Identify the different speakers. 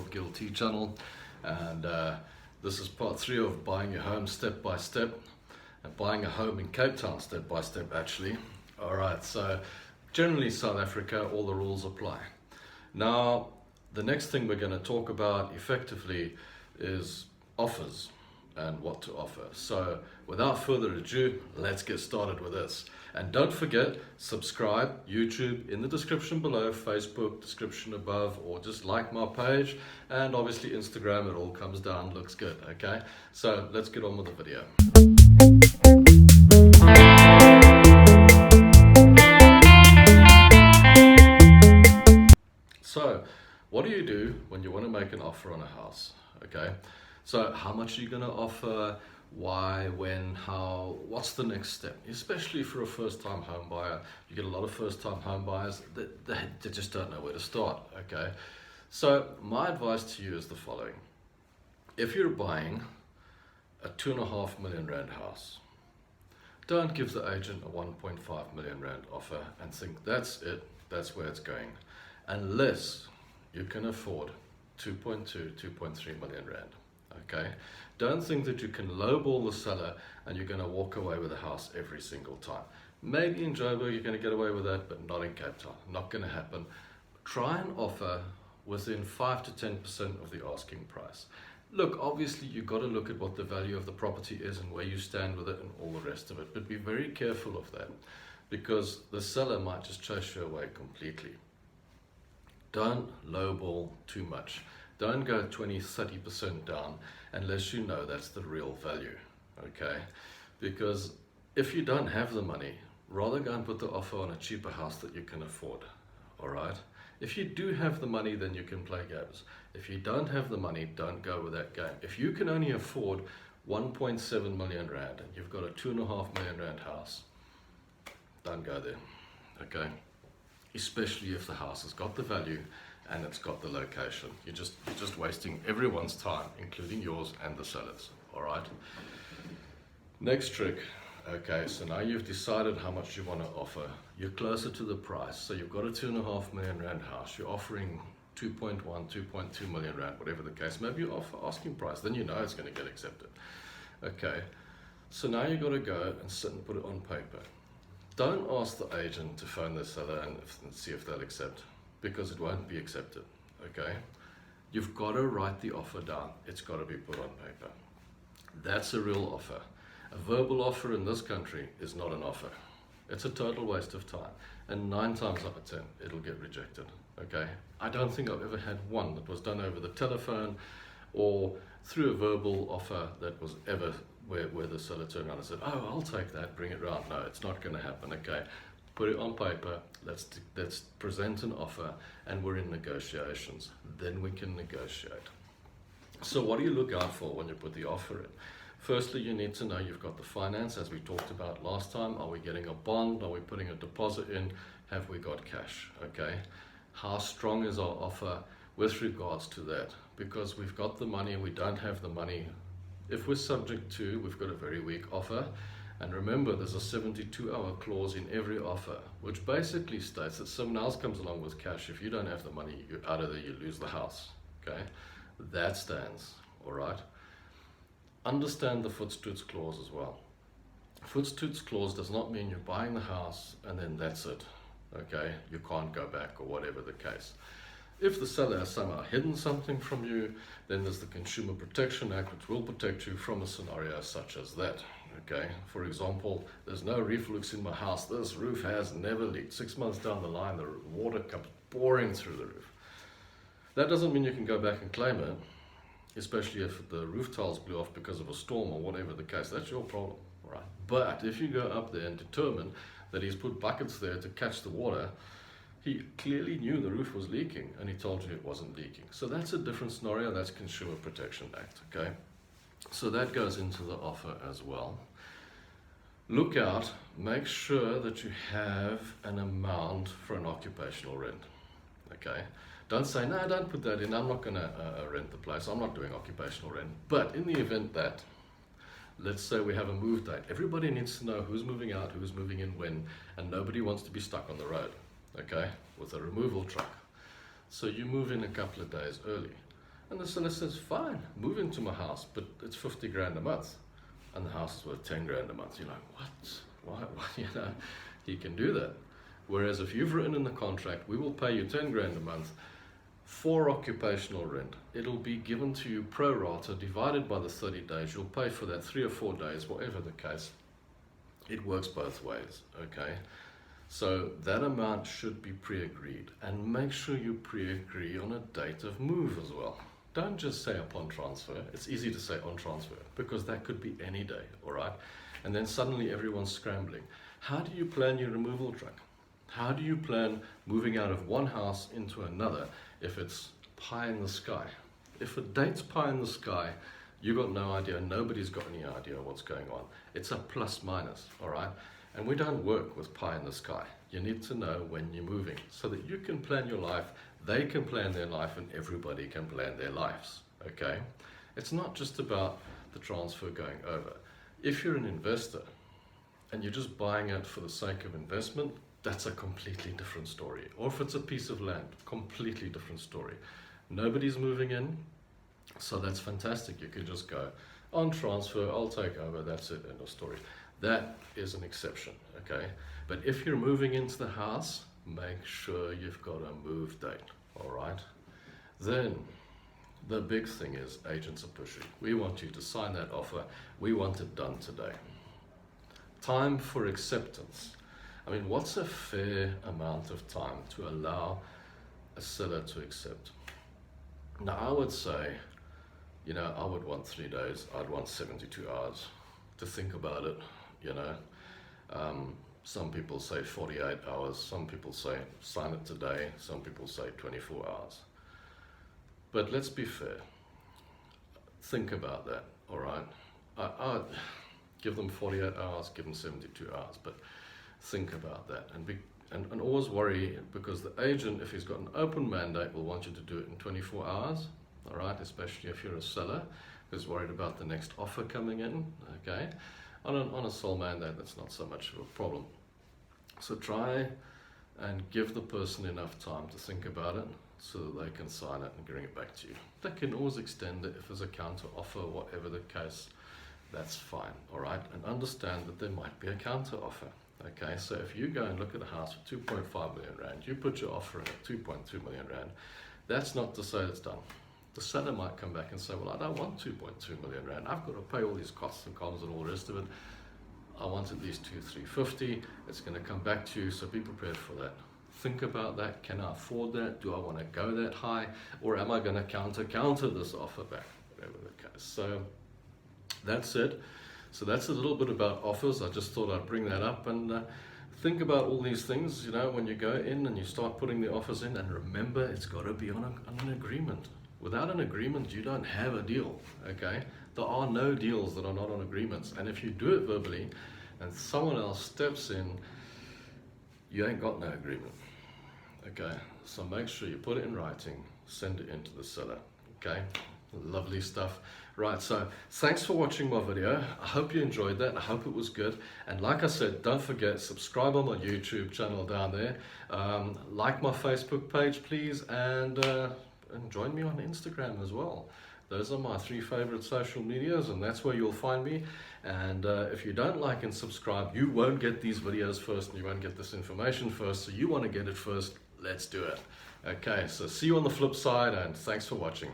Speaker 1: of GillT channel, and this is part 3 of buying your home step by step, and buying a home in Cape Town step by step actually. Alright, so generally South Africa, all the rules apply. Now the next thing we're going to talk about effectively is offers and what to offer. So without further ado, let's get started with this. And don't forget, subscribe, YouTube in the description below, Facebook description above, or just like my page, and obviously Instagram, it all comes down, looks good, okay? So let's get on with the video. So what do you do when you want to make an offer on a house? Okay, so how much are you going to offer? Why, when, how, what's the next step? Especially for a first-time home buyer. You get a lot of first-time home buyers that they just don't know where to start. Okay, so my advice to you is the following. If you're buying a 2.5 million rand house, don't give the agent a 1.5 million rand offer and think that's it, that's where it's going, unless you can afford 2.2, 2.3 million rand. Okay, don't think that you can lowball the seller and you're going to walk away with a house every single time. Maybe in Joburg you're going to get away with that, but not in Cape Town. Not going to happen. Try and offer within 5 to 10% of the asking price. Look, obviously you've got to look at what the value of the property is and where you stand with it and all the rest of it, but be very careful of that, because the seller might just chase you away completely. Don't lowball too much. Don't go 20-30% down unless you know that's the real value, okay? Because if you don't have the money, rather go and put the offer on a cheaper house that you can afford, all right? If you do have the money, then you can play games. If you don't have the money, don't go with that game. If you can only afford 1.7 million rand and you've got a 2.5 million rand house, don't go there, okay? Especially if the house has got the value and it's got the location. You're just wasting everyone's time, including yours and the sellers. All right. Next trick. Okay, so now you've decided how much you want to offer. You're closer to the price. So you've got a 2.5 million rand house. You're offering 2.1, 2.2 million rand, whatever the case. Maybe you offer asking price. Then you know it's going to get accepted. Okay. So now you've got to go and sit and put it on paper. Don't ask the agent to phone the seller and see if they'll accept, because it won't be accepted, okay? You've got to write the offer down. It's got to be put on paper. That's a real offer. A verbal offer in this country is not an offer. It's a total waste of time. And 9 times out of 10, it'll get rejected, okay? I don't think I've ever had one that was done over the telephone or through a verbal offer that was ever where the seller turned around and said, oh, I'll take that, bring it round. No, it's not going to happen, okay? Put it on paper, let's present an offer, and we're in negotiations. Then we can negotiate. So what do you look out for when you put the offer in? Firstly, you need to know you've got the finance, as we talked about last time. Are we getting a bond? Are we putting a deposit in? Have we got cash, okay? How strong is our offer with regards to that? Because we've got the money, we don't have the money. If we're subject to, we've got a very weak offer. And remember, there's a 72-hour clause in every offer, which basically states that someone else comes along with cash. If you don't have the money, you're out of there, you lose the house, okay? That stands, all right? Understand the Voetstoots clause as well. Voetstoots clause does not mean you're buying the house and then that's it, okay? You can't go back or whatever the case. If the seller has somehow hidden something from you, then there's the Consumer Protection Act, which will protect you from a scenario such as that. Okay, for example, there's no reef leaks in my house. This roof has never leaked. 6 months down the line, the water comes pouring through the roof. That doesn't mean you can go back and claim it, especially if the roof tiles blew off because of a storm or whatever the case. That's your problem, right? But if you go up there and determine that he's put buckets there to catch the water, he clearly knew the roof was leaking and he told you it wasn't leaking. So that's a different scenario. That's Consumer Protection Act, okay? So that goes into the offer as well. Look out, make sure that you have an amount for an occupational rent, okay? Don't say, no, don't put that in, I'm not gonna rent the place, I'm not doing occupational rent. But in the event that, let's say we have a move date, everybody needs to know who's moving out, who's moving in when, and nobody wants to be stuck on the road, okay, with a removal truck. So you move in a couple of days early. And the seller says, fine, move into my house, but it's 50 grand a month. And the house is worth 10 grand a month. You're like, what? Why? You know, he can do that. Whereas if you've written in the contract, we will pay you 10 grand a month for occupational rent. It'll be given to you pro rata, divided by the 30 days. You'll pay for that 3 or 4 days, whatever the case. It works both ways, okay? So that amount should be pre-agreed, and make sure you pre-agree on a date of move as well. Don't just say upon transfer. It's easy to say on transfer because that could be any day, all right? And then suddenly everyone's scrambling. How do you plan your removal truck? How do you plan moving out of one house into another if it's pie in the sky? If a date's pie in the sky, you've got no idea, nobody's got any idea what's going on. It's a plus minus, all right? And we don't work with pie in the sky. You need to know when you're moving so that you can plan your life, they can plan their life, and everybody can plan their lives, okay? It's not just about the transfer going over. If you're an investor and you're just buying it for the sake of investment, that's a completely different story. Or if it's a piece of land, completely different story. Nobody's moving in, so that's fantastic. You can just go on transfer, I'll take over, that's it, end of story. That is an exception, okay? But if you're moving into the house, make sure you've got a move date, all right? Then the big thing is agents are pushing. We want you to sign that offer. We want it done today. Time for acceptance. I mean, what's a fair amount of time to allow a seller to accept? Now, I would say, you know, I would want 3 days. I'd want 72 hours to think about it, you know. Some people say 48 hours. Some people say sign it today. Some people say 24 hours. But let's be fair. Think about that, all right? I'd give them 48 hours, give them 72 hours, but think about that. And always worry, because the agent, if he's got an open mandate, will want you to do it in 24 hours, all right? Especially if you're a seller who's worried about the next offer coming in, okay? On a sole mandate, that's not so much of a problem. So try and give the person enough time to think about it so that they can sign it and bring it back to you. They can always extend it if there's a counter offer, whatever the case, that's fine, all right? And understand that there might be a counter offer, okay? So if you go and look at a house for 2.5 million rand, you put your offer in at 2.2 million rand, that's not to say it's done. The seller might come back and say, well, I don't want 2.2 million rand. I've got to pay all these costs and comms and all the rest of it. I want at least 350. It's going to come back to you, so be prepared for that. Think about that. Can I afford that? Do I want to go that high? Or am I going to counter this offer back? Whatever the case. So that's it. So that's a little bit about offers. I just thought I'd bring that up and think about all these things, you know, when you go in and you start putting the offers in, and remember, it's got to be on an agreement. Without an agreement, you don't have a deal, okay? There are no deals that are not on agreements. And if you do it verbally and someone else steps in, you ain't got no agreement, okay? So make sure you put it in writing, send it into the seller, okay? Lovely stuff. Right, so thanks for watching my video. I hope you enjoyed that. I hope it was good. And like I said, don't forget, subscribe on my YouTube channel down there. Like my Facebook page, please, and join me on Instagram as well. Those are my 3 favorite social medias, and that's where you'll find me. And if you don't like and subscribe, you won't get these videos first, and you won't get this information first. So you want to get it first, let's do it. Okay, so see you on the flip side, and thanks for watching.